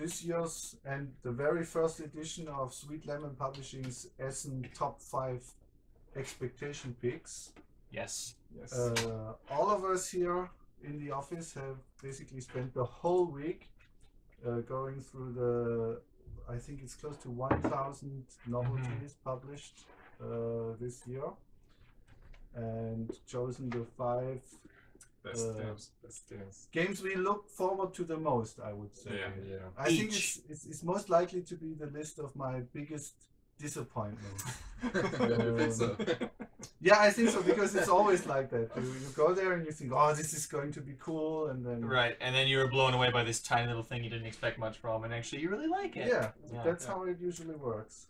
this year's and the very first edition of Sweet Lemon Publishing's Essen Top 5 Expectation Picks. Yes. Yes. All of us here in the office have basically spent the whole week going through the, I think it's close to 1,000 novelties published this year, and chosen the 5 best games. games we look forward to the most, I would say. Yeah. I think it's most likely to be the list of my biggest disappointments. You think so? Yeah, I think so, because it's always like that. You go there and you think, oh, this is going to be cool, and then Right, and then you're blown away by this tiny little thing you didn't expect much from, and actually you really like it. yeah, that's how it usually works.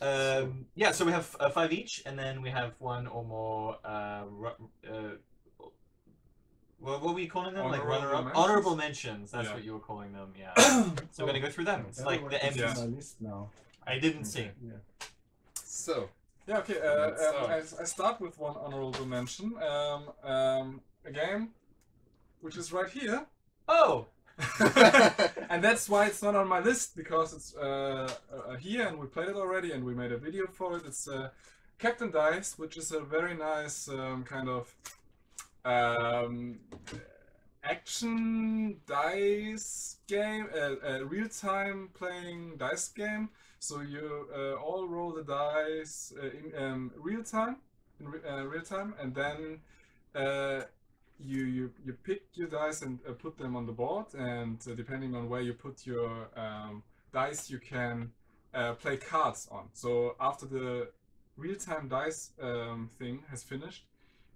Yeah, so we have 5 each, and then we have 1 or more. What were we calling them? Like runner-up, honorable mentions. That's what you were calling them. Yeah. So we're gonna go through them. It's like the end. My list now. I didn't see. Yeah. So. Yeah, okay. I start with one honorable mention. A game which is right here. Oh! And that's why it's not on my list, because it's here and we played it already and we made a video for it. It's Captain Dice, which is a very nice kind of action dice game, real-time playing dice game. So you all roll the dice in real time, and then you pick your dice and put them on the board, and depending on where you put your dice, you can play cards on. So after the real-time dice thing has finished,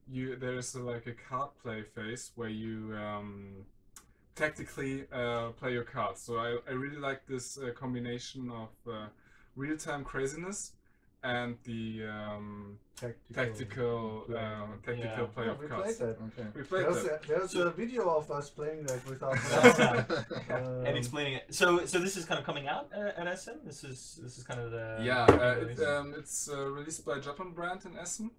there's like a card play phase where you tactically play your cards. So I really like this combination of real-time craziness and the tactical play of cards. We played that. There's a video of us playing that without and explaining it. So this is kind of coming out at Essen. This is kind of the it's released by Japan brand in Essen.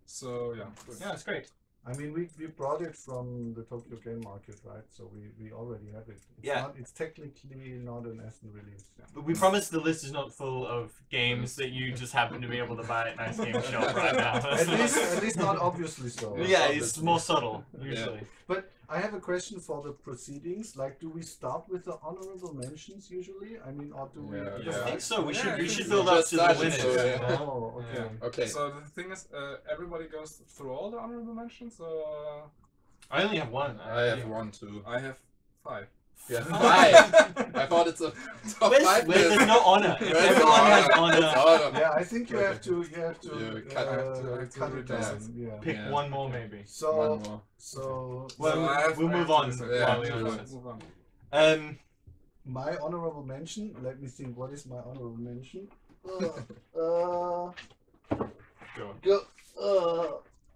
So yeah, it's great. I mean, we brought it from the Tokyo Game Market, right? So we already have it. It's technically not an Essen release. But we promise the list is not full of games that you just happen to be able to buy at NiceGameShop right now. at least not obviously so. Yeah, it's more subtle usually. Yeah. But I have a question for the proceedings. Like, do we start with the honorable mentions usually? I mean, or do we? I think so. We should build up to the winners. Oh, okay. Okay. So the thing is, everybody goes through all the honorable mentions. I only have 1. I have 1 too. I have 5. Yeah, 5. I thought it's a top 5 list. There's no honor. Everyone has honor. Yeah, I think you have to cut it down. Yeah. Pick 1 more maybe. So we'll move on. My honorable mention. Let me think. What is my honorable mention?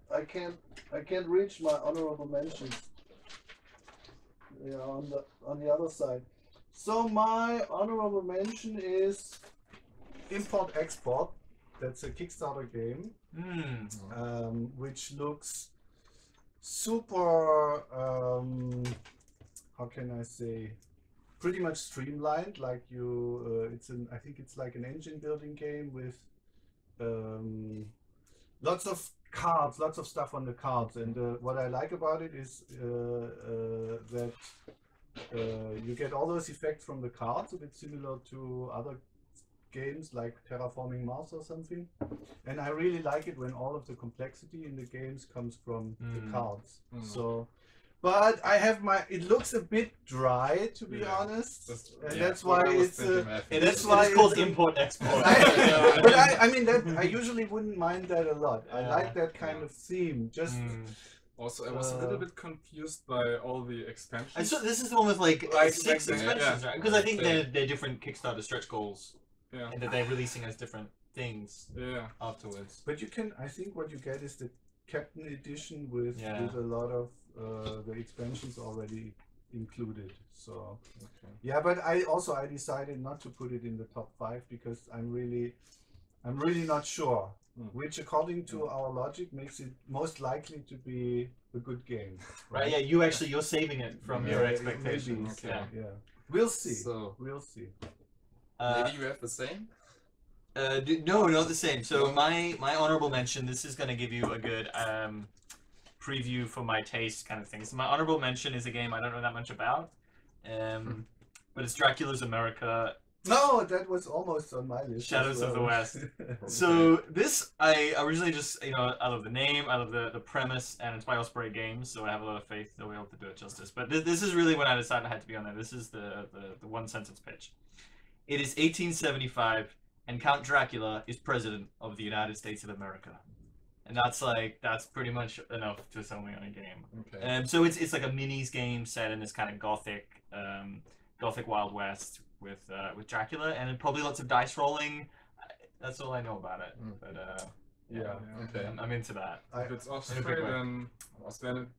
I can't reach my honorable mentions. Yeah, on the other side. So my honorable mention is Import Export. That's a Kickstarter game, which looks super. How can I say? Pretty much streamlined. Like I think it's like an engine building game with lots of cards, lots of stuff on the cards, and what I like about it is that you get all those effects from the cards, a bit similar to other games like Terraforming Mars or something, and I really like it when all of the complexity in the games comes from the cards. So, but I have it looks a bit dry, to be honest, that's why it's called Import Export. But I mean that I usually wouldn't mind that a lot. I like that kind of theme. Just also, I was a little bit confused by all the expansions. And so this is the one with like 6 expansions, right? Because I think they're different Kickstarter stretch goals, and that they're releasing as different things afterwards. But I think what you get is the Captain Edition with a lot of the expansions already included. So but I decided not to put it in the top 5 because I'm really not sure which, according to our logic, makes it most likely to be a good game. Right? Yeah, you're saving it from your expectations. Maybe, We'll see. So we'll see. maybe you have the same. No, not the same. So my honorable mention. This is gonna give you a good preview for my taste kind of thing. So my honorable mention is a game I don't know that much about, but it's Draculas America. No, that was almost on my list. Shadows of the West. So this, I originally just, I love the name, I love the premise, and it's by Osprey Games, so I have a lot of faith that we'll be able to do it justice. But this is really when I decided I had to be on there. This is the one sentence pitch. It is 1875, and Count Dracula is president of the United States of America. And that's pretty much enough to sell me on a game. Okay. So it's like a minis game set in this kind of gothic Wild West with Dracula, and then probably lots of dice rolling. That's all I know about it. But yeah. Okay. I'm into that. If it's Osprey, then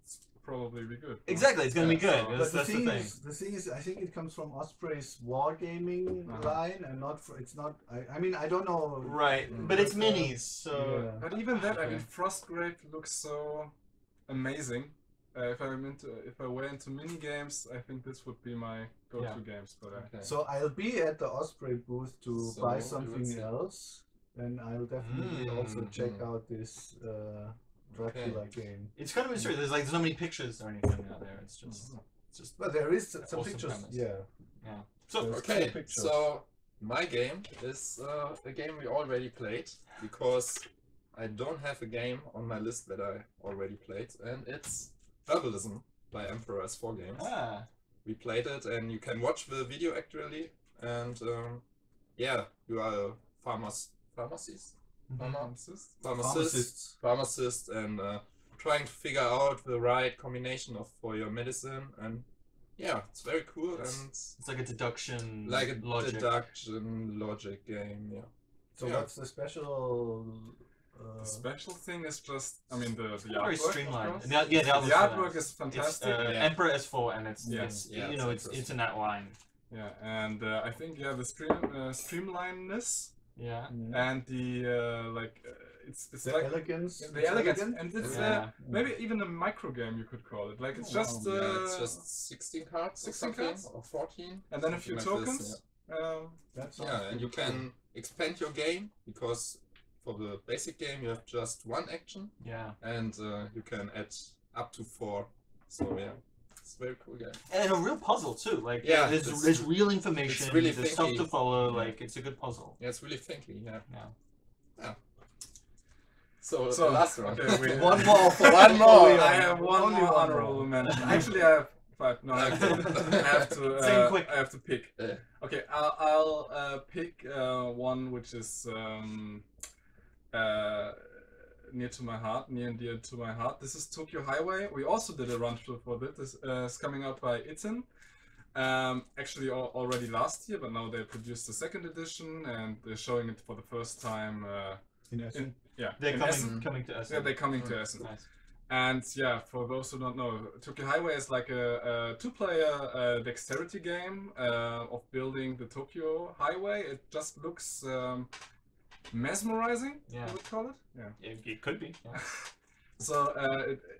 it's probably be good. Exactly, it's gonna be good. But That's the thing. the thing is, I think it comes from Osprey's wargaming line, and not. It's not. I mean, I don't know. Right, but it's minis, so. Yeah. But even that, I mean, Frostgrave looks so amazing. If I were into mini games, I think this would be my go-to games. But So I'll be at the Osprey booth to So buy something else, and I'll definitely also check out this Dracula game. It's kind of mysterious. There's no many pictures or anything out there. It's just. But there is some awesome pictures. premise. Yeah. So There's Okay, cool pictures. so my game is a game we already played, because I don't have a game on my list that I already played, and it's Herbalism by Emperor S4 Games. We played it, and you can watch the video actually, and yeah, you are a pharmacist, and trying to figure out the right combination for your medicine, and yeah, it's very cool, and it's like a deduction, logic game. Yeah. So what's the special? The special thing is just, I mean, the very artwork. streamlined. The artwork is fantastic. Emperor S4, and it's it's in that line. Yeah, and I think the streamlinedness. Yeah. And the it's the like elegance. The elegance, and it's maybe even a micro game you could call it. Like it's just it's just 16 cards, 16 cards or 14, and then a few tokens. And you can expand your game, because for the basic game you have just one action. Yeah. And you can add up to 4. So yeah, it's a very cool game. And a real puzzle too. Like there's real information. It's really there's stuff to follow. Like it's a good puzzle. Yeah, it's really thinky. Yeah. Yeah. So the last one. Okay, one more. One more. I have one more honorable mention. Actually, I have 5. No, I have to. I have to pick. Okay, I'll pick one which is near and dear to my heart. This is Tokyo Highway. We also did a run through for this. This is coming out by Itten. Actually already last year, but now they produced the 2nd edition, and they're showing it for the first time in Essen. They're coming to Essen. Yeah, they're coming to Essen. Nice. And yeah, for those who don't know, Tokyo Highway is like a 2-player dexterity game of building the Tokyo Highway. It just looks mesmerizing, I would call it. Yeah, it could be. Yeah. So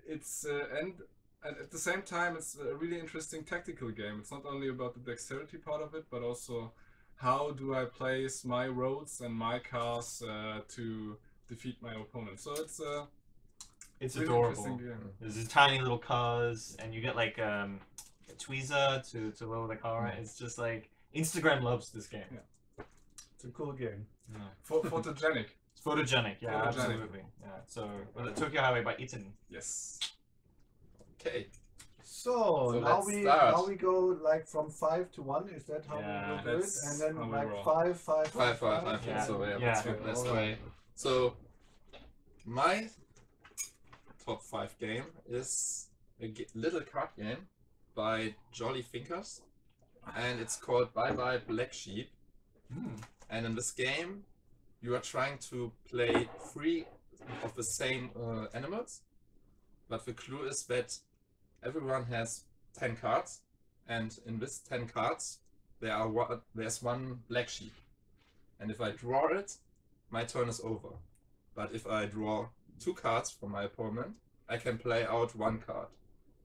it's and at the same time, it's a really interesting tactical game. It's not only about the dexterity part of it, but also how do I place my roads and my cars to defeat my opponent. So it's really adorable. There's these tiny little cars, and you get like a tweezer to lower the car. It's just like Instagram loves this game. Yeah. It's a cool game. Yeah. Photogenic. It's photogenic. Yeah, Photogenic. absolutely. Yeah. So Tokyo Highway by Itten. Yes. Okay. So now we go like from 5 to 1. Is that how we will do it? And then like 5, 5, 5, 5. I think so. Yeah. Yeah. That's the way. So my top 5 game is a little card game by Jolly Thinkers, and it's called Bye Blacksheep. And in this game, you are trying to play 3 of the same animals, but the clue is that everyone has 10 cards, and in this 10 cards, there's one black sheep. And if I draw it, my turn is over. But if I draw 2 cards from my opponent, I can play out 1 card.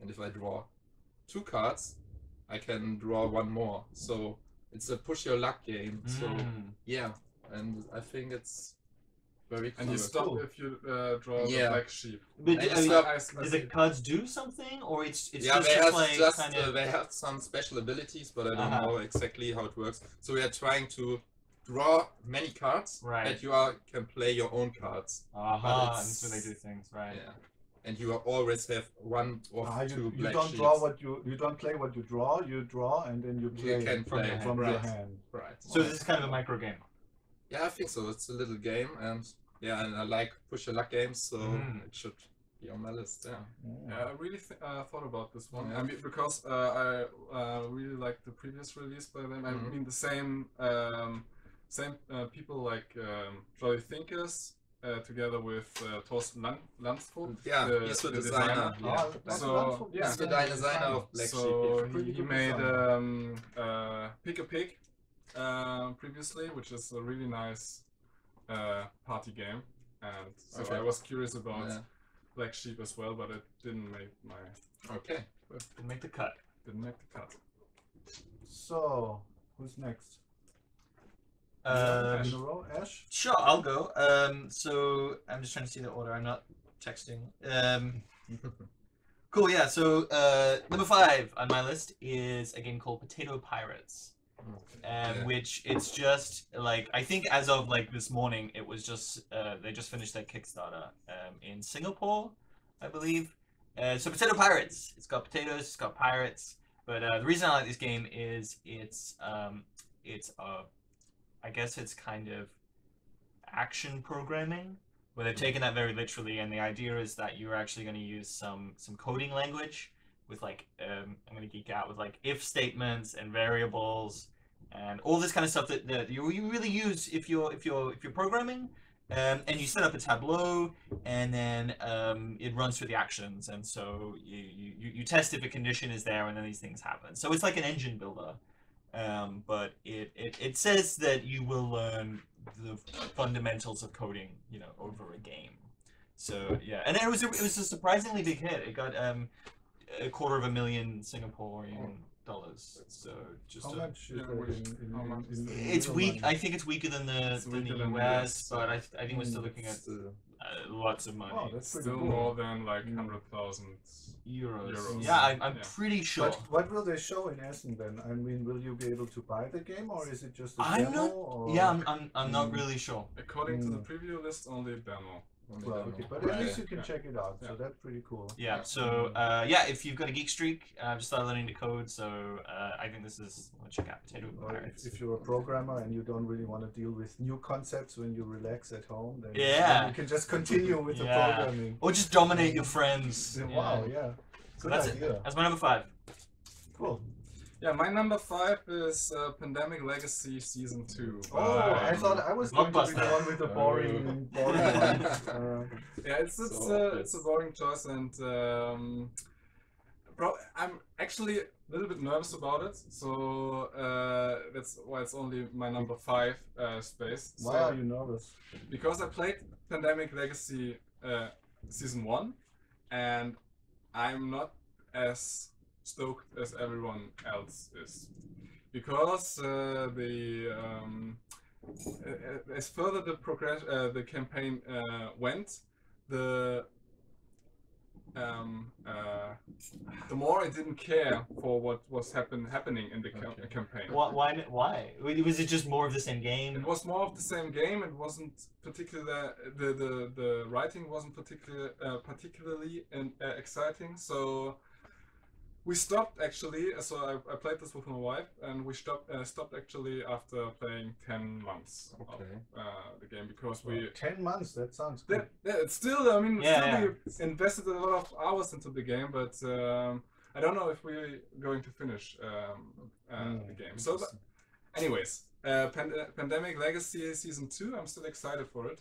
And if I draw 2 cards, I can draw one more. So it's a push your luck game. So yeah, and I think it's very clever. And you stop Cool. if you draw Yeah. the black sheep. But And I mean, stop- do the cards do something, or it's yeah, just like kind of? they have some special abilities, but I don't Uh-huh. know exactly how it works. So we are trying to draw many cards Right. that you can play your own cards. Aha, it's- that's when they do things, right? Yeah, and you always have one or two You black don't sheeps. draw what you don't play what you draw, and then you play can from, play, from your right. hand. Right. So this is kind of a micro game. Yeah, I think so. It's a little game, and yeah, and I like push your luck games, so it should be on my list. Yeah. Yeah, I really thought about this one. Yeah. I mean, because I really liked the previous release by them. I mean, the same people like Jolly Thinkers together with Thorsten Landstrup. Yeah, he's the designer. Yeah. Oh, that's So, wonderful. yeah. He's the designer of Black So Sheep. Pretty he good made design. Pick a Pig previously, which is a really nice party game. And so Okay. I was curious about Yeah. Black Sheep as well, but it didn't make Okay. Didn't make the cut. the cut. So, who's next? In a row, Ash? Sure, I'll go. So I'm just trying to see the order. I'm not texting. Cool, yeah. So number 5 on my list is a game called Potato Pirates, Yeah. which it's just like I think as of like this morning, it was just they just finished their Kickstarter in Singapore, I believe. So Potato Pirates. It's got potatoes. It's got pirates. But the reason I like this game is it's I guess it's kind of action programming, where they've taken that very literally, and the idea is that you're actually going to use some coding language with like I'm going to geek out with like if statements and variables and all this kind of stuff that you really use if you're programming. And you set up a tableau, and then it runs through the actions, and so you test if a condition is there, and then these things happen. So it's like an engine builder. But it says that you will learn the fundamentals of coding, you know, over a game. So yeah, and it was a surprisingly big hit. It got $250,000 Singaporean dollars. So just How much is yeah, it how much is in it's real weak. money? I think it's weaker than It's the weaker than the US, US, but I think we're still looking at Still- lots of money. Oh, that's pretty Still cool. more than like 100,000. Euros. Euros. Yeah, I'm Yeah. pretty sure. But what will they show in Essen then? I mean, will you be able to buy the game, or is it just a I'm demo? not. Or... Yeah, I'm not really sure. According to the preview list, only demo. only Well, demo. okay, but at least you can Yeah. check it out. So Yeah. that's pretty cool. Yeah. So yeah, if you've got a geek streak, I've just started learning to code. So I think this is. Well, check out Potato Or Pirates. if you're a programmer and you don't really want to deal with new concepts when you relax at home, then Yeah. you can just continue with the Yeah. programming. Or just dominate your friends. Wow, yeah. So Good that's idea. it. That's my number 5. Cool. Yeah, my number 5 is Pandemic Legacy Season 2. Oh, I thought I was going to be the Blockbuster. one with the boring one. Yeah, it's a boring choice, and I'm actually a little bit nervous about it. So that's why it's only my number 5 space. Why So, are you nervous? because I played Pandemic Legacy Season 1, and I'm not as stoked as everyone else is. Because as further the campaign went, the more I didn't care for what was happening in the campaign. Why? Was it just more of the same game? It was more of the same game. It wasn't particular. The writing wasn't particularly exciting. So we stopped actually. So I played this with my wife, and we stopped actually after playing 10 months of the game, because we. 10 months, that sounds good. Yeah, it's still. I mean, Yeah, we invested a lot of hours into the game, but I don't know if we're going to finish the game. So, but anyways, Pandemic Legacy Season 2. I'm still excited for it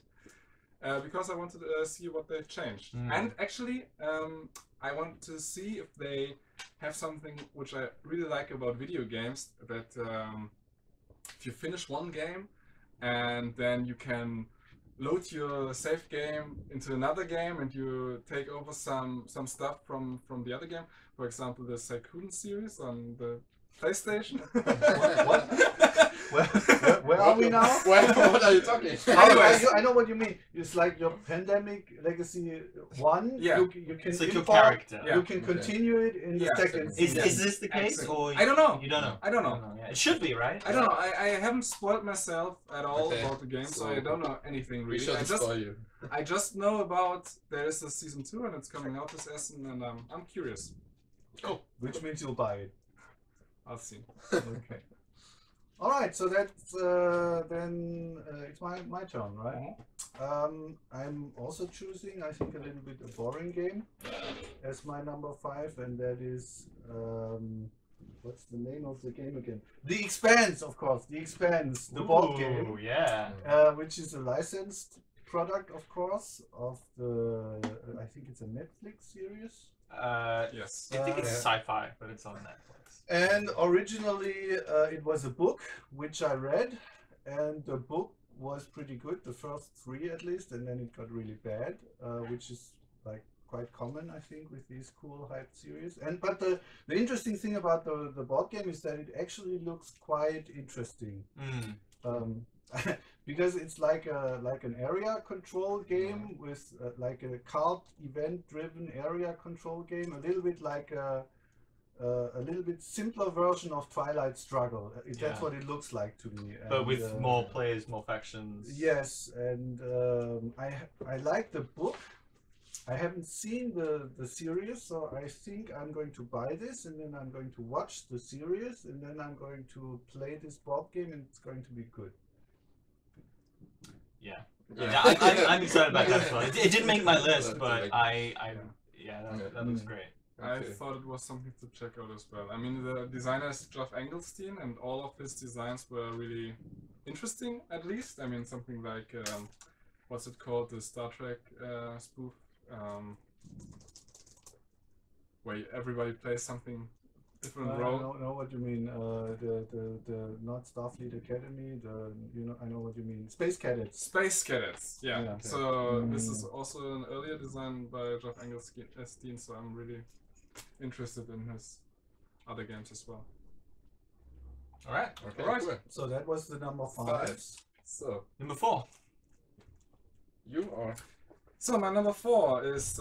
because I wanted to see what they've changed, and actually, I want to see if they have something which I really like about video games. That if you finish one game, and then you can load your save game into another game, and you take over some stuff from the other game. For example, the Saikun series on the PlayStation. What? Where are we now? What are you talking? I know what you mean. It's like your Pandemic Legacy 1. Yeah. You can It's like your import, character. You can continue it in the Yeah. second Is season. this the case, or I don't know. You don't know. I don't know. Yeah. It should be, right? I don't know. I haven't spoiled myself at all Okay. about the game, so So I don't know anything We really. shouldn't spoil you. I just know about there is a season 2 and it's coming out this Essen, and I'm curious. Which means you'll buy it. I'll see. Okay. All right. So that's then it's my turn, right? I'm also choosing, I think, a little bit a boring game as my number 5, and that is what's the name of the game again? The Expanse, of course. The Expanse, the board game. Ooh, yeah. Which is a licensed product, of course, of the I think it's a Netflix series. Yes. I think it's Yeah. sci-fi, but it's on Netflix. And originally it was a book which I read, and the book was pretty good, the first 3 at least, and then it got really bad, which is like quite common, I think, with these cool hyped series. But the interesting thing about the board game is that it actually looks quite interesting. Because it's like an area control game with like a card event driven area control game, a little bit like a little bit simpler version of Twilight Struggle. That's what it looks like to me. But with more players, more factions. Yes, and I like the book. I haven't seen the series, so I think I'm going to buy this, and then I'm going to watch the series, and then I'm going to play this board game, and it's going to be good. Yeah. Yeah. I'm excited about that as well. It didn't make my list, but that looks great. I thought it was something to check out as well. I mean, the designer is Geoff Engelstein, and all of his designs were really interesting, at least. I mean, something like, what's it called, the Star Trek spoof, where everybody plays something different role. I know what you mean. The not Starfleet Academy. I know what you mean. Space Cadets. Space Cadets, yeah. Yeah. So this is also an earlier design by Geoff Engelstein, so I'm really interested in his other games as well. All right. Okay, Alright. cool. So that was the number 5. So Number 4. you are. So my number 4 is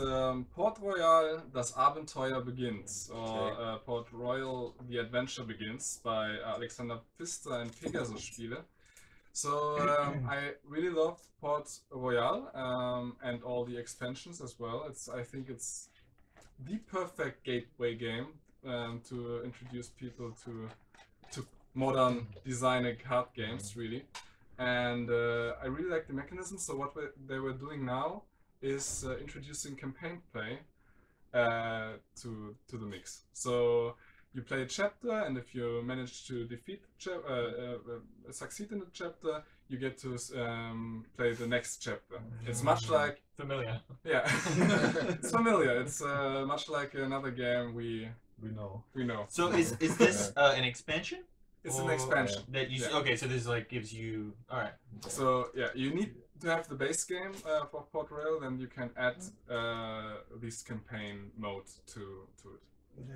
Port Royal, Das Abenteuer beginnt, or Port Royal, The Adventure Begins by Alexander Pfister and Pegasus Spiele. So I really love Port Royal and all the expansions as well. I think it's the perfect gateway game to introduce people to modern designer card games, really. And I really like the mechanism. So what they were doing now is introducing campaign play to the mix. So you play a chapter, and if you manage to succeed in the chapter, you get to play the next chapter. It's much like Familiar. yeah, it's familiar. It's much like another game we know. So is this an expansion? It's an Or expansion. That you Yeah. Okay, so this like gives you alright. So yeah, you need to have the base game for Port Royal, then you can add this campaign mode to it. Yeah.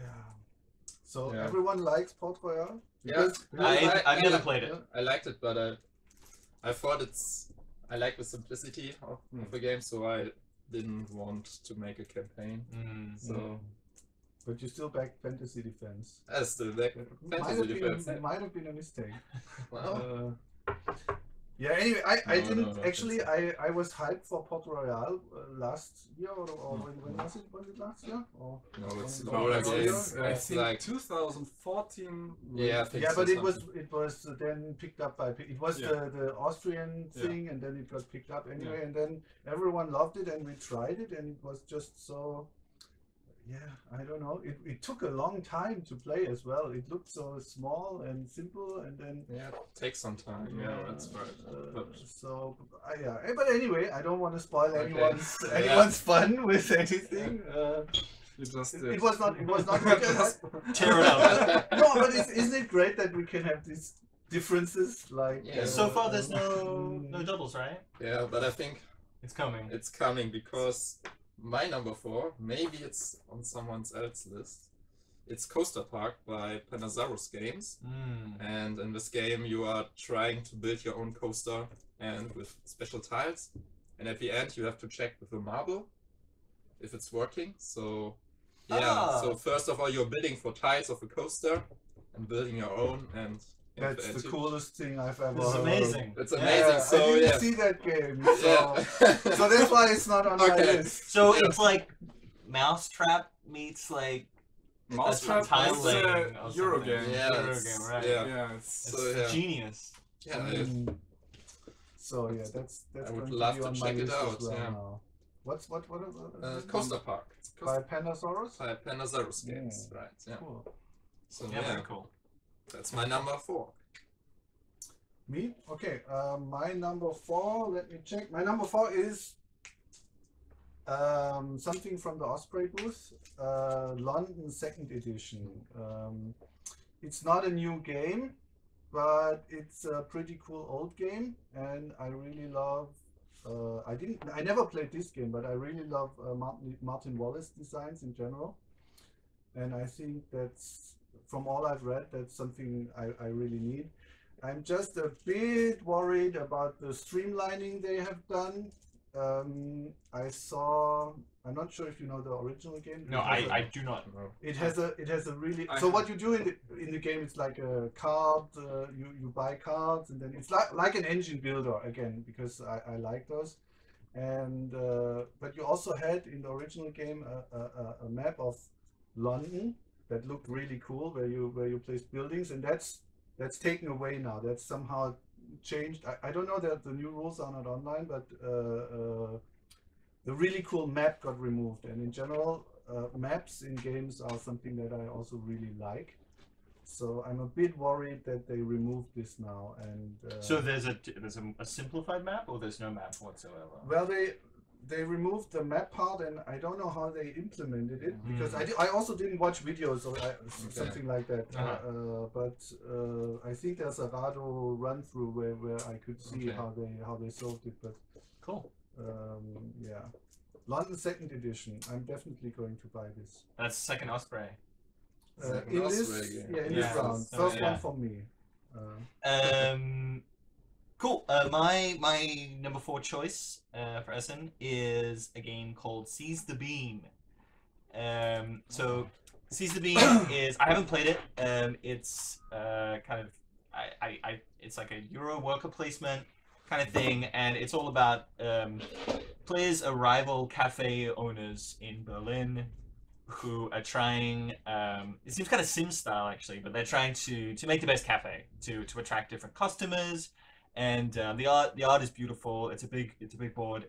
So Yeah. everyone likes Port Royal? Yeah, I've never played it. I liked it, but I thought I like the simplicity of the game, so I didn't want to make a campaign. So But you still back Fantasy Defense. as the fantasy defense. Might have been a mistake. Well, Yeah, anyway, I No, didn't no, actually. I was hyped for Port Royal last year, or when was it? Was it last year? Or no, it's No, an older it's game. I It's think like 2014. yeah, I think yeah, so, but something. it was then picked up by it was Yeah. the Austrian thing, and then it got picked up anyway, and then everyone loved it, and we tried it, and it was just so. Yeah, I don't know. It took a long time to play as well. It looked so small and simple, and then Yeah, it takes some time. Yeah, that's right. But but anyway, I don't want to spoil Okay. anyone's fun with anything. You just It was not because Tear it up. no, but isn't it great that we can have these differences? Like Yeah. So far, there's no doubles, right? yeah, but I think It's coming. it's coming because my number 4, maybe it's on someone else's list, it's Coaster Park by Panazarus Games. Mm. And in this game, you are trying to build your own coaster and with special tiles. And at the end, you have to check with the marble if it's working. So, yeah. So first of all, you're bidding for tiles of the coaster and building your own. And That's the coolest thing I've ever This is heard. amazing. It's amazing. So I didn't yeah. see that game. So, Yeah. so that's why it's not on my Okay. list. So Yeah. it's like Mousetrap meets like Mousetrap tile is laying a or Euro something. game. Yeah, Euro it's- game, right? yeah. Yeah, it's It's So, yeah. genius. Yeah, So yeah, that's I would going love to be to on my check it list out, as well yeah. now. What is it? Coaster Park. It's By Coaster Panasaurus? by Panazarus Games, right? Yeah. Cool. So Yeah, yeah, very cool. that's my number 4. Me? Okay. My number 4. Let me check. My number 4 is something from the Osprey booth. London 2nd edition. It's not a new game, but it's a pretty cool old game, and I really love. I never played this game, but I really love Martin Wallace designs in general, and I think that's, from all I've read, that's something I really need. I'm just a bit worried about the streamlining they have done. I'm not sure if you know the original game. No, I do not. It has a really. I So have- what you do in the game, it's like a card. You buy cards, and then it's like an engine builder again, because I like those. And but you also had in the original game a map of London that looked really cool, where you placed buildings, and that's taken away now. That's somehow changed. I don't know that the new rules are not online, but the really cool map got removed. And in general, maps in games are something that I also really like. So I'm a bit worried that they removed this now. And So there's a simplified map, or there's no map whatsoever? well, they removed the map part, and I don't know how they implemented it, because I also didn't watch videos or something like that. But I think there's a Rado run through where I could see how they solved it. But Cool. yeah, London 2nd edition. I'm definitely going to buy this. That's second Osprey. Second In this, Osprey game. yeah, in Yeah. this round, So, first yeah. one for me. Cool. My number 4 choice for Essen is a game called Seize the Bean. So Seize the Bean is, I haven't played it. It's kind of it's like a Euro worker placement kind of thing, and it's all about players are rival cafe owners in Berlin who are trying, it seems kind of Sim style actually, but they're trying to make the best cafe to attract different customers, and the art is beautiful. It's a big board,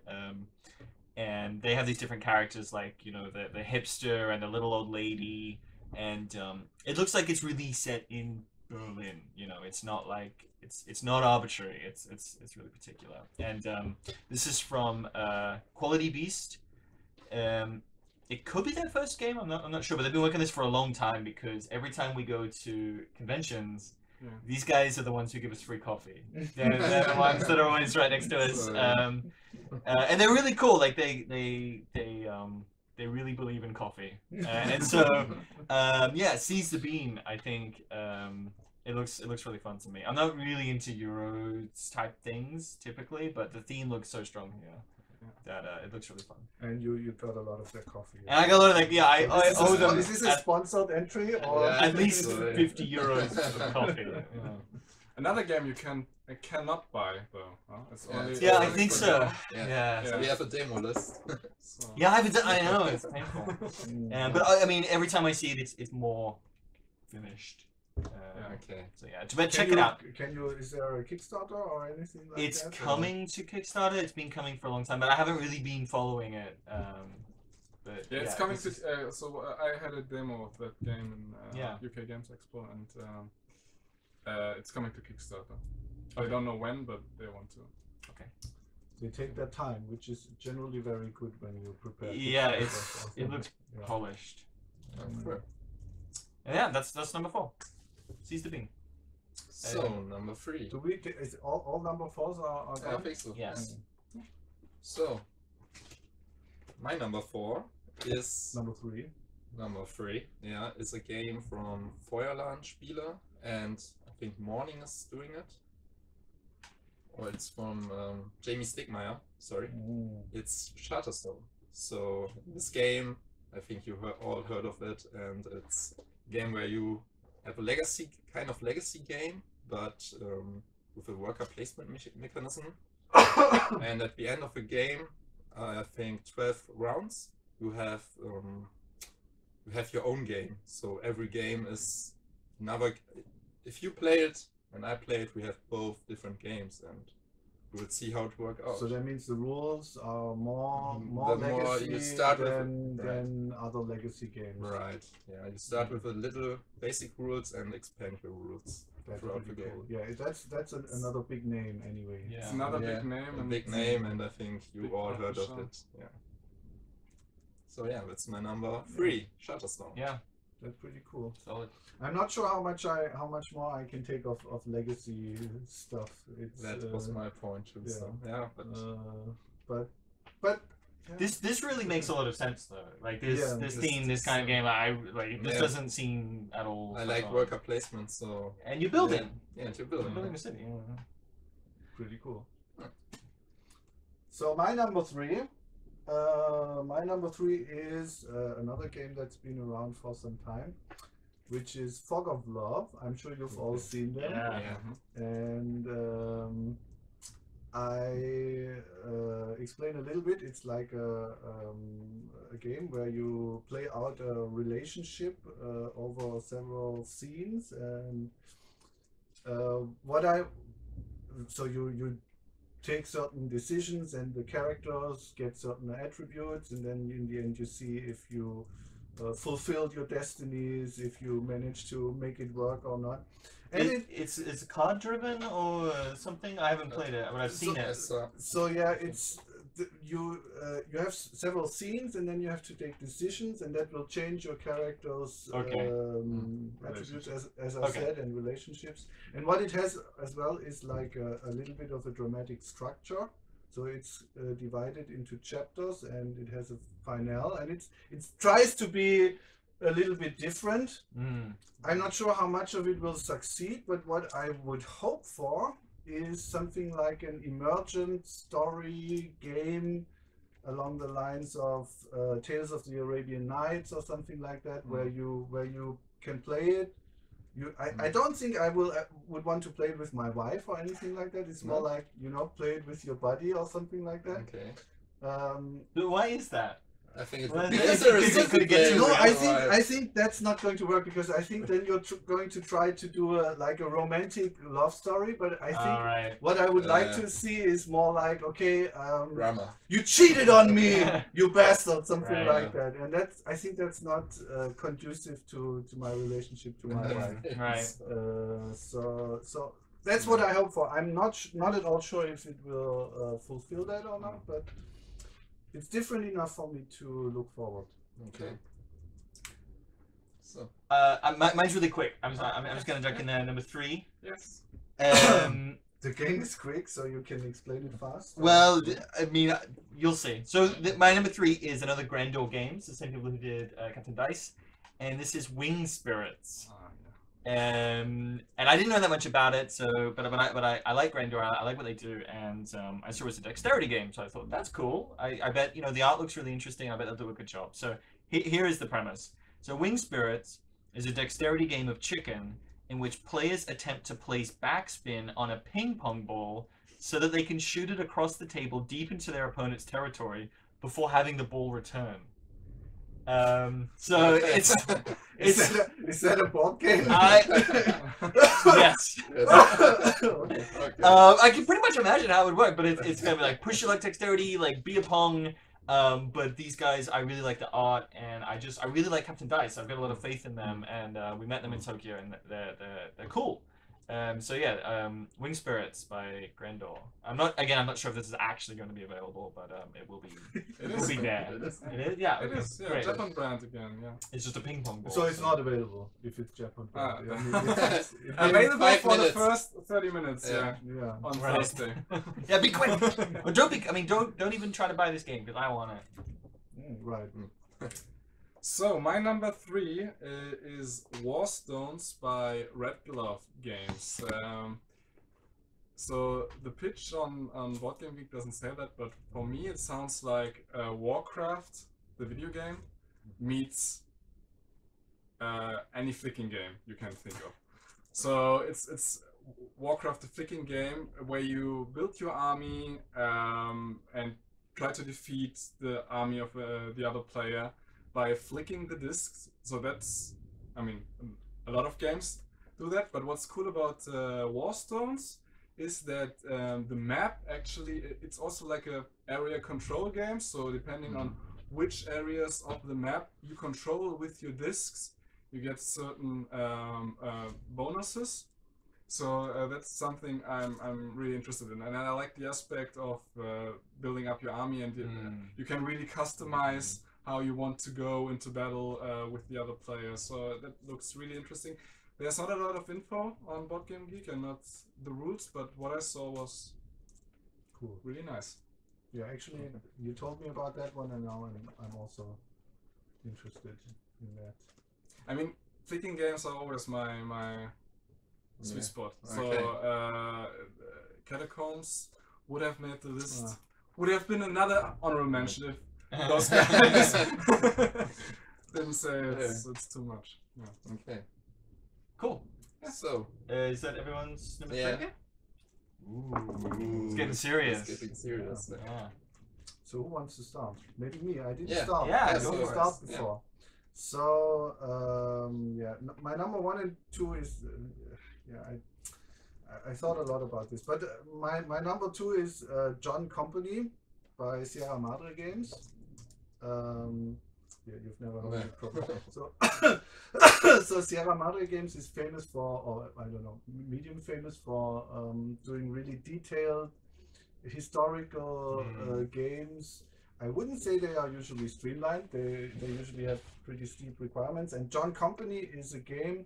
and they have these different characters, like, you know, the hipster and the little old lady, and it looks like it's really set in Berlin. You know, it's not like it's not arbitrary. It's really particular. And this is from Quality Beast. It could be their first game. I'm not sure, but they've been working on this for a long time, because every time we go to conventions, Yeah. these guys are the ones who give us free coffee. They're the ones that are always right next to us, Sorry. and they're really cool. Like they really believe in coffee, and so yeah, Seize the Bean. I think it looks really fun to me. I'm not really into Euros type things typically, but the theme looks so strong here that it looks really fun. And you got a lot of their coffee. And I got a lot of, like, yeah, I owe them Is this a sponsored entry, or Yeah. at least Sorry. 50 euros for coffee. Yeah. Another game you cannot buy though. Huh? It's Yeah, only, it's Yeah, I only think for so. now. Yeah. Yeah. So we have a demo list. So. Yeah, I know, it's painful. But I mean, every time I see it, it's more finished. Okay. So yeah, but check it out. Is there a Kickstarter or anything like It's that? coming to Kickstarter. It's been coming for a long time, but I haven't really been following it. But Yeah, it's coming this to. is- I had a demo of that game in Yeah. UK Games Expo, and it's coming to Kickstarter. I don't know when, but they want to. They take their time, which is generally very good when you prepare. Yeah, Kickstarters. it looks Yeah. polished. Okay. And yeah, that's number 4. Seize the Bean. So number 3. Do we? Is all number 4s are I gone? think so. Yes. So my number 4 is Number 3. Number 3, yeah, is a game from Feuerland Spiele, and I think Morning is doing it. Or it's from Jamie Stigmeyer, sorry. It's Charterstone. So this game, I think you all heard of it, and it's a game where you have a legacy, kind of legacy game, but with a worker placement mechanism. And at the end of the game, I think 12 rounds, you have your own game. So every game is another. If you play it and I play it, we have both different games, and we will see how it works out. So that means the rules are more The more legacy you start with- than other legacy games. Right. Yeah. You start with a little basic rules and expand the rules That's throughout the pretty game. cool. Yeah, that's another big name anyway. Yeah. It's another Yeah, big name. a and big name, and I think you big all heard of publisher. it. Yeah. So yeah, that's my number 3, Charterstone. Yeah, That's pretty cool. solid. I'm not sure how much more I can take of legacy stuff. It's That was my point too. yeah. So yeah, but but This really makes a lot of sense though. Like this Yeah, this this- theme, this kind of game. I like. This Yeah. doesn't seem at all. I full like on. worker placement, so And you're building. yeah, to You're building. building a city. Yeah. pretty cool. So my number 3. My number 3 is another game that's been around for some time, which is Fog of Love. I'm sure you've all seen them. Yeah. Yeah. And I explain a little bit. It's like a game where you play out a relationship over several scenes, and so you take certain decisions, and the characters get certain attributes, and then in the end you see if you fulfilled your destinies, if you manage to make it work or not. And It's card driven or something. I haven't played it, but I've seen it. so yeah, it's you have several scenes, and then you have to take decisions, and that will change your character's Okay. attributes, as I Okay. said, and relationships. And what it has as well is like a little bit of a dramatic structure. So it's divided into chapters, and it has a finale, and it tries to be a little bit different. Mm. I'm not sure how much of it will succeed, but what I would hope for is something like an emergent story game along the lines of Tales of the Arabian Nights or something like that, where you can play it. I don't think I would want to play it with my wife or anything like that. It's more like, play it with your buddy or something like that. Okay. But why is that? I think it Well, would because there it is could get player too No, real, I think that's not going to work, because I think then you're going to try to do like a romantic love story. But I think Alright. what I would like Yeah. to see is more like, okay, drama. you cheated on me, you bastard, something Right. like that. And I think that's not conducive to my relationship to my wife. Right. So that's what I hope for. I'm not at all sure if it will fulfill that or not, but it's different enough for me to look forward. Okay. So Mine's really quick. I'm just gonna jump in there. Number 3. Yes. The game is quick, so you can explain it fast. Well, I mean, you'll see. So my number 3 is another Grandor Games, the same people who did Captain Dice, and this is Wing Spirits. And I didn't know that much about it, so but I like Grandor. I like what they do, and I saw it was a dexterity game, so I thought that's cool. I bet the art looks really interesting. I bet they'll do a good job. So here is the premise. So Wing Spirits is a dexterity game of chicken in which players attempt to place backspin on a ping pong ball so that they can shoot it across the table deep into their opponent's territory before having the ball return. So it's is that a board game? yes. okay. I can pretty much imagine how it would work, but it's gonna be like push your luck dexterity, like be a pong. But these guys, I really like the art, and I really like Captain Dice. I've got a lot of faith in them, and we met them in Tokyo, and they're cool. So yeah, Wing Spirits by Grandor. I'm not sure if this is actually going to be available, but it will be. It will be there. It is. It is. Yeah. It is. Yeah. Great. Japan brand again. Yeah. It's just a ping pong ball. So it's not available if it's Japan. Ah. Available Available for the 5 minutes. first 30 minutes. Yeah. Yeah. On Right. Thursday. Yeah, be quick. Or don't even try to buy this game because I want it. Right. So my number 3 is Warstones by Red Glove Games. So the pitch on Board Game Geek doesn't say that, but for me it sounds like Warcraft, the video game, meets any flicking game you can think of. So it's Warcraft, the flicking game, where you build your army and try to defeat the army of the other player by flicking the discs. So that's, I mean, a lot of games do that, but what's cool about Warstones is that the map actually, it's also like a area control game, so depending on which areas of the map you control with your discs, you get certain bonuses. So that's something I'm really interested in, and I like the aspect of building up your army, and you can really customize how you want to go into battle with the other players. So that looks really interesting. There's not a lot of info on Board Game Geek and not the rules, but what I saw was Cool. really nice. Yeah, actually, you told me about that one, and now I'm also interested in that. I mean, flicking games are always my sweet spot. So Okay. Catacombs would have made the list. Would have been another honorable mention if those guys didn't say it's too much. Yeah. Okay. Cool. So, Is that everyone's number Yeah. 3? Ooh. It's getting serious. It's getting serious. Yeah. So who wants to start? Maybe me. I didn't Yeah. start. Yeah, I go didn't for it. start Yeah. before. So my number 1 and 2 is I thought a lot about this, but my number 2 is John Company by Sierra Madre Games. Yeah, you've never heard of it probably. So, so Sierra Madre Games is famous for, or I don't know, medium famous for doing really detailed historical games. I wouldn't say they are usually streamlined. They usually have pretty steep requirements. And John Company is a game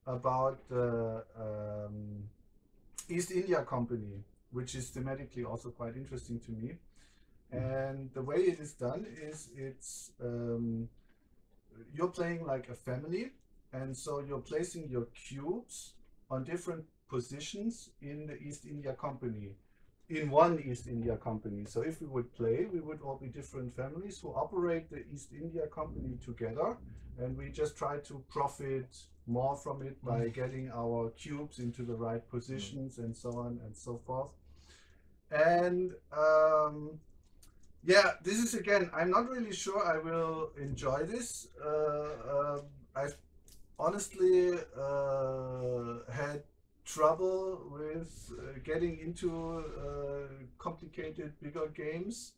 about the East India Company, which is thematically also quite interesting to me. And the way it is done is it's you're playing like a family, and so you're placing your cubes on different positions in the East India Company, in one East India Company. So if we would play, we would all be different families who operate the East India Company together, and we just try to profit more from it by getting our cubes into the right positions and so on and so forth. And yeah, this is again, I'm not really sure I will enjoy this. I've honestly had trouble with getting into complicated, bigger games.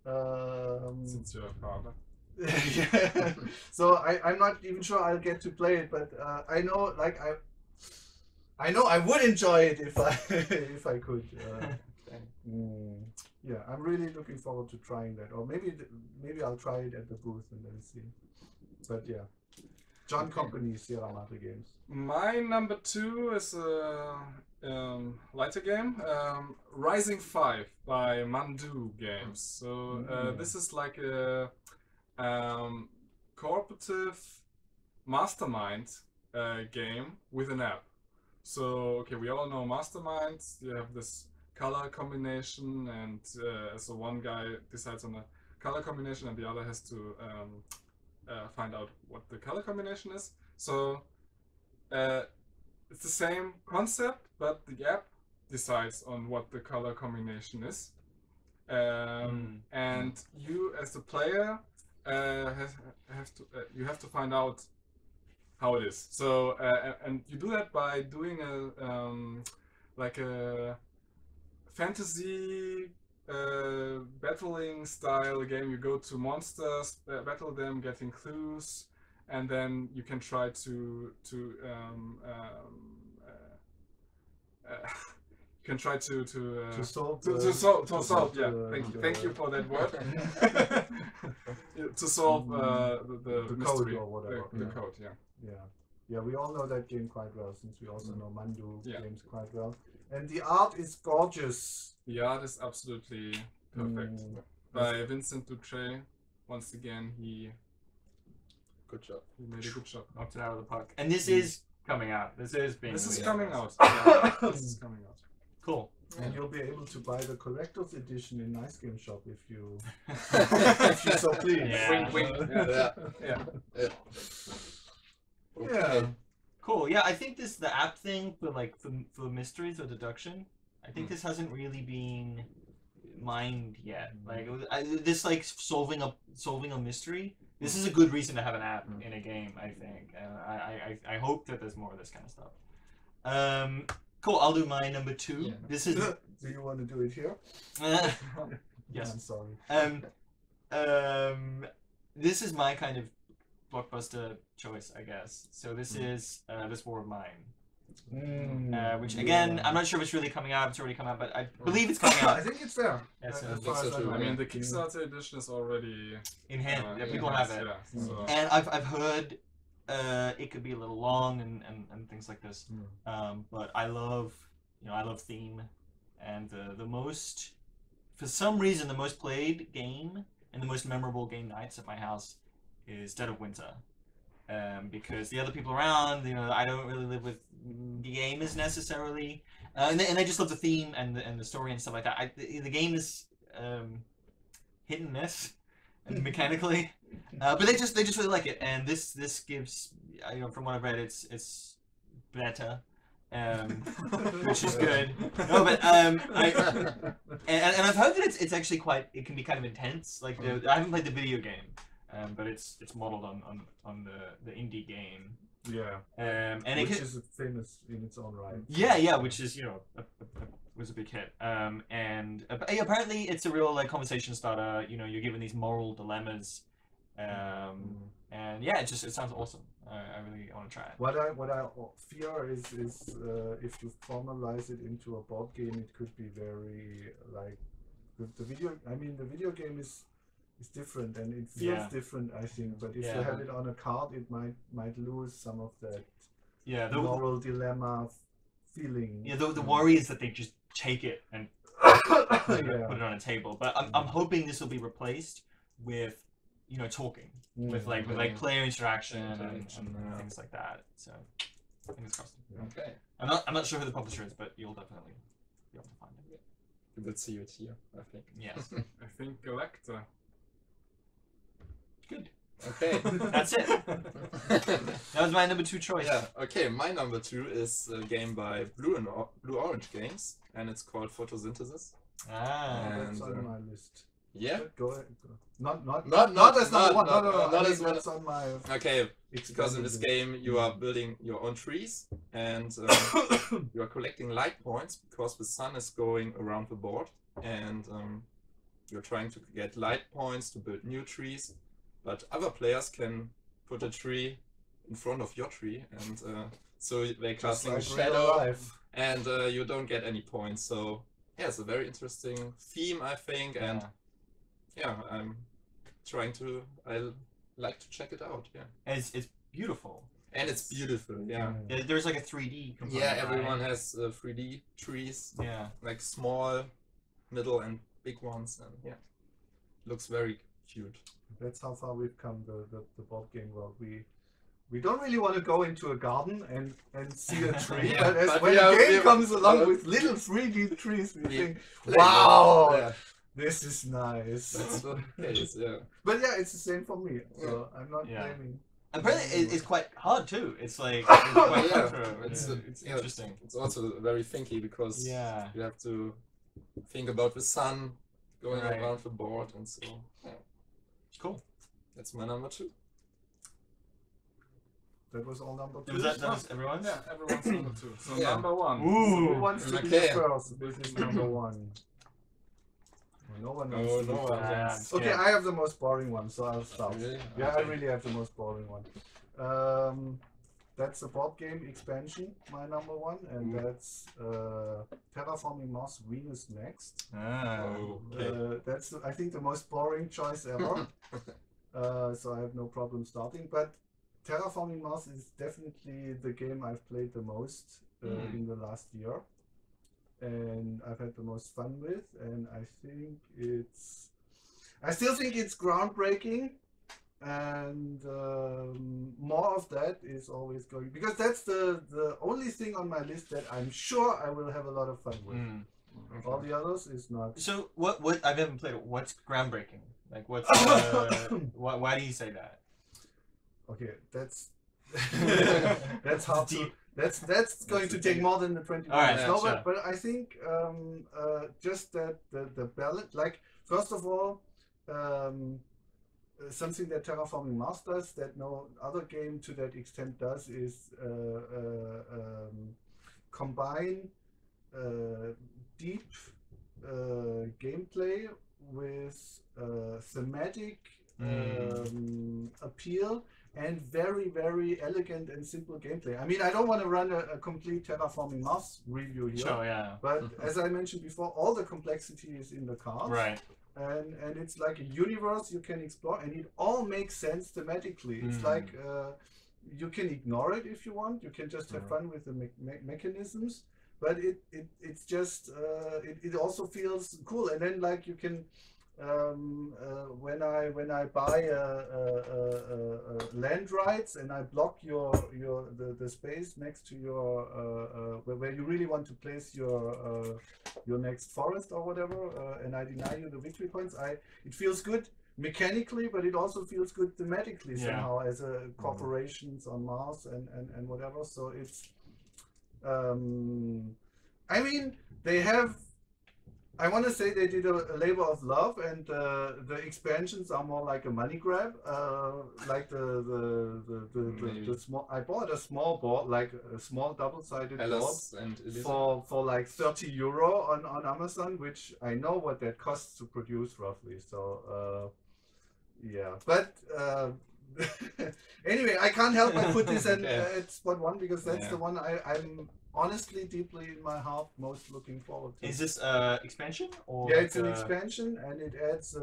Since you're a father. Yeah. So I'm not even sure I'll get to play it, but I know, like I know I would enjoy it if I if I could. Yeah, I'm really looking forward to trying that, or maybe I'll try it at the booth and then see. But yeah, John Company, Sierra Madre Games. My number 2 is a lighter game, Rising 5 by Mandu Games. So this is like a cooperative mastermind game with an app. So okay, we all know masterminds. You have this color combination, and so one guy decides on a color combination and the other has to find out what the color combination is. So it's the same concept, but the app decides on what the color combination is, and you as the player you have to find out how it is. So and you do that by doing a like a fantasy battling style game. You go to monsters, battle them, getting clues, and then you can try to solve. Yeah, thank you for that word. To solve the code mystery, or whatever. the code. Yeah, we all know that game quite well, since we also know Mandu Yeah. games quite well. And the art is gorgeous. The art is absolutely perfect. By Vincent Dutre. Once again, he Good job. You made a good job. Knocked it out of the park. And this is coming out. This is being. This is released. coming out. Yeah, this is coming out. Cool. And you'll be able to buy the collector's edition in NiceGameShop if you if you so please. Yeah. Wink, wink. Yeah. Yeah. Yeah. Cool. Yeah, I think the app thing for like for mysteries or deduction, I think this hasn't really been mined yet. Like this like solving a mystery. This is a good reason to have an app in a game, I think. And I hope that there's more of this kind of stuff. Cool. I'll do my number 2. Yeah. This is. Do you want to do it here? Yes. I'm sorry. This is my kind of blockbuster choice, I guess. So this is This War of Mine, which again, I'm not sure if it's really coming out. It's already come out, but I believe it's coming out. I think it's there. Yes, As I far think as so I too. know. I mean, the Kickstarter edition is already in hand. Yeah, in people hand, have it. Yeah, so. And I've heard it could be a little long and things like this. But I love theme, and for some reason the most played game and the most memorable game nights at my house is Dead of Winter. Because the other people around, I don't really live with gamers necessarily, and they just love the theme and the story and stuff like that. The game is hit and miss, and mechanically, but they just really like it. And this gives, from what I've read, it's better, which is good. No, but and I've heard that it's actually it can be kind of intense. Like I haven't played the video game. But it's modeled on the indie game. Yeah. And which is famous in its own right. Yeah, which is was a big hit. And apparently it's a real like conversation starter. You're given these moral dilemmas. And yeah, it sounds awesome. I really want to try it. What I fear is if you formalize it into a board game, it could be very like the video game is different and it feels different, I think. But if you have it on a card, it might lose some of that the moral dilemma feeling. Yeah, the worry is that they just take it and put it on a table. But I'm hoping this will be replaced with talking with player interaction and things like that. So fingers crossed. Okay. I'm not sure who the publisher is, but you'll definitely be able to find it. You will see it here, I think. Yes. I think Galacta. Good. Okay. That's it. That was my number 2 choice. Yeah. Okay. My number 2 is a game by Blue Orange Games, and it's called Photosynthesis. That's on my list. Yeah. Go ahead. Not as not, number one. not No. as one. That's on my. Okay. Because in this game you are building your own trees, and you are collecting light points because the sun is going around the board, and you're trying to get light points to build new trees. But other players can put a tree in front of your tree, and so they casting a shadow, and you don't get any points. So yeah, it's a very interesting theme, I think, and I'm trying to. I like to check it out. Yeah, and it's beautiful. And it's beautiful. Yeah. There's like a 3D component. Yeah, everyone has 3D trees. Yeah. Like small, middle, and big ones, and yeah, looks very cute. That's how far we've come, the board game world. We don't really want to go into a garden and see a tree, but when a game comes along with little 3D trees, we think, wow, this is nice. That's what it is, yeah. But yeah, it's the same for me, so I'm not blaming. Apparently, it's quite hard too. It's like quite it's interesting. It's also very thinky because you have to think about the sun going around the board, and so cool. That's my number 2. That was all number 2. That was everyone's? Yeah, everyone's number 2. So number 1. Ooh. Who wants to be first? This is number 1. No one wants to be first. Okay, I have the most boring one, so I'll start. Really? Yeah, I really have the most boring one. That's the board game expansion, my number 1, and that's Terraforming Mars Venus Next. That's I think the most boring choice ever. So I have no problem starting. But Terraforming Mars is definitely the game I've played the most in the last year, and I've had the most fun with. And I still think it's groundbreaking. and more of that is always going, because that's the only thing on my list that I'm sure I will have a lot of fun with. All the others is not. So what I haven't played it. What's groundbreaking? Like what's why do you say that? Okay, that's that's hard to. That's going to take more than the 20 minutes. Right, no, sure. but I think just that the balance, like first of all, something that Terraforming Mars does that no other game to that extent does is combine deep gameplay with thematic appeal and very, very elegant and simple gameplay. I mean, I don't want to run a complete Terraforming Mars review here, Sure, yeah. but as I mentioned before, all the complexity is in the cards. Right. And it's like a universe you can explore, and it all makes sense thematically. It's like you can ignore it if you want. You can just have fun with the mechanisms, but it's just it also feels cool. And then like you can when I buy land rights and I block the space next to your where you really want to place your next forest or whatever, and I deny you the victory points, it feels good mechanically, but it also feels good thematically somehow as a corporations on Mars and whatever. So it's I mean, they have, I want to say they did a labor of love, and the expansions are more like a money grab. Like the small, I bought a small board, like a small double-sided board for like €30 on Amazon, which I know what that costs to produce roughly. So yeah, but anyway, I can't help but put this at spot one because that's the one I'm honestly deeply in my heart most looking forward to. Is this expansion or? Yeah, it's an expansion, and it adds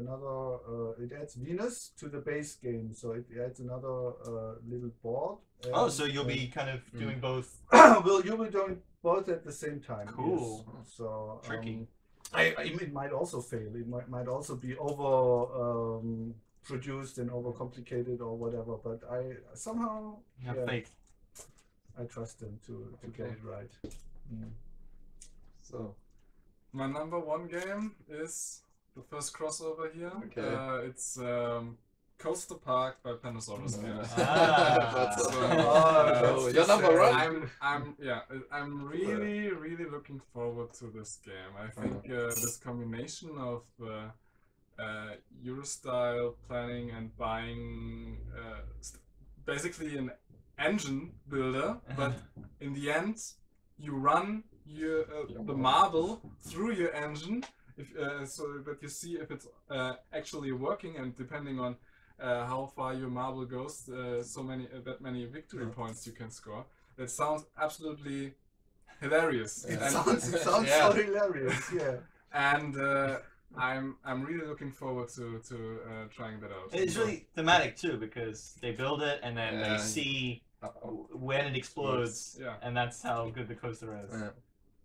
another. It adds Venus to the base game, so it adds another little board. Oh, so you'll be kind of doing both. Well, you'll be doing both at the same time. Cool. Yes. So Tricky. It might also fail. It might also be over produced and over complicated or whatever. But I somehow have faith. I trust them to get it right. So, my number one game is the first crossover here. Okay. It's Coaster Park by Panosaurus Games. You're number one. I'm really looking forward to this game. I think this combination of Euro-style planning and buying basically an engine builder, but in the end you run your the marble through your engine so that you see if it's actually working, and depending on how far your marble goes, that many victory points you can score. That sounds absolutely hilarious. It sounds so hilarious, yeah. And I'm really looking forward to trying that out. It's really thematic too, because they build it and then they see when it explodes, and that's how good the coaster is.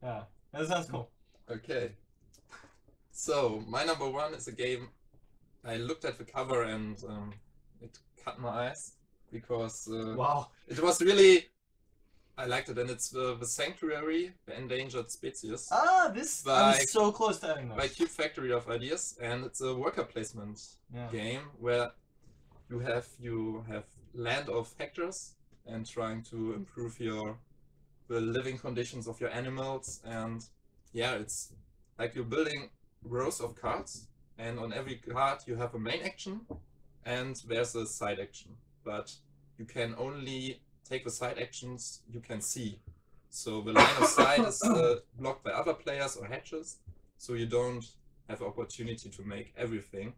Yeah, that sounds cool. Okay, so my number one is a game. I looked at the cover and it cut my eyes because wow, it was really. I liked it, and it's the Sanctuary, the Endangered Species. Ah, this I was so close to having that. By Cube Factory of Ideas, and it's a worker placement game where you have land of hectares and trying to improve the living conditions of your animals, and it's like you're building rows of cards, and on every card you have a main action and there's a side action, but you can only take the side actions you can see. So the line of sight is blocked by other players or hatches, so you don't have opportunity to make everything.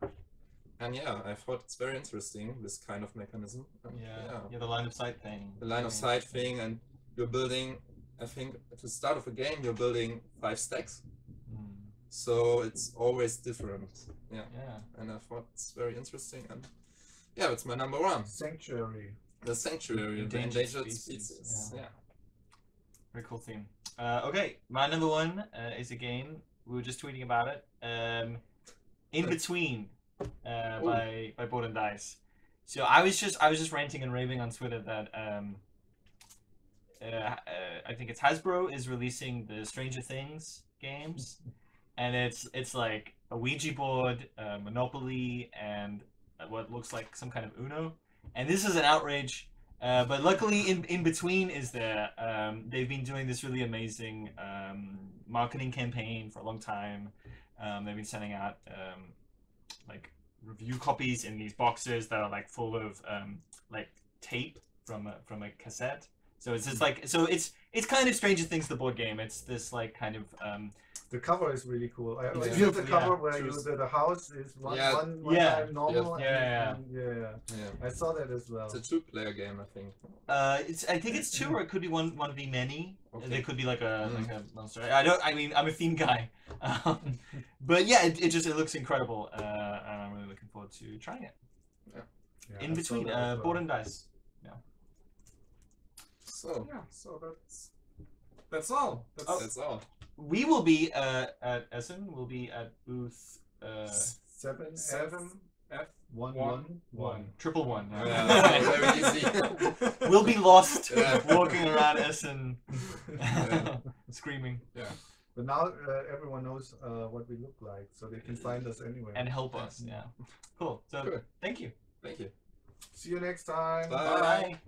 And I thought it's very interesting, this kind of mechanism. And the line of sight thing. The line of sight thing, and you're building, I think at the start of a game you're building 5 stacks. So it's always different. And I thought it's very interesting, and it's my number one. Sanctuary. The Sanctuary, the Endangered Species. Very cool theme. Okay, my number one is a game, we were just tweeting about it. InBetween by by Board and Dice. So I was just ranting and raving on Twitter that I think it's Hasbro is releasing the Stranger Things games, and it's like a Ouija board, Monopoly, and what looks like some kind of Uno. And this is an outrage. But luckily, InBetween is there. They've been doing this really amazing marketing campaign for a long time. They've been sending out like review copies in these boxes that are like full of like tape from a cassette. So it's just like it's kind of Stranger Things, the board game. It's this like kind of the cover is really cool. I It's love the beautiful, cover yeah. where the house is one Yeah. time normal. Yeah. And I saw that as well. It's a 2-player game, I think. I think it's 2, or it could be one v many. Okay. There could be like a monster. I mean, I'm a theme guy, but yeah, it looks incredible, and I'm really looking forward to trying it. Yeah, In I between, saw that as well. Board and Dice. So, Yeah, so that's all. that's all. We will be at Essen. We'll be at booth 7 F 111. 111. Yeah, very easy. We'll be lost Yeah. walking around Essen, screaming But now everyone knows what we look like, so they can find us anywhere. and help us. Yeah, cool. So Cool. thank you. Thank you. See you next time. Bye. Bye.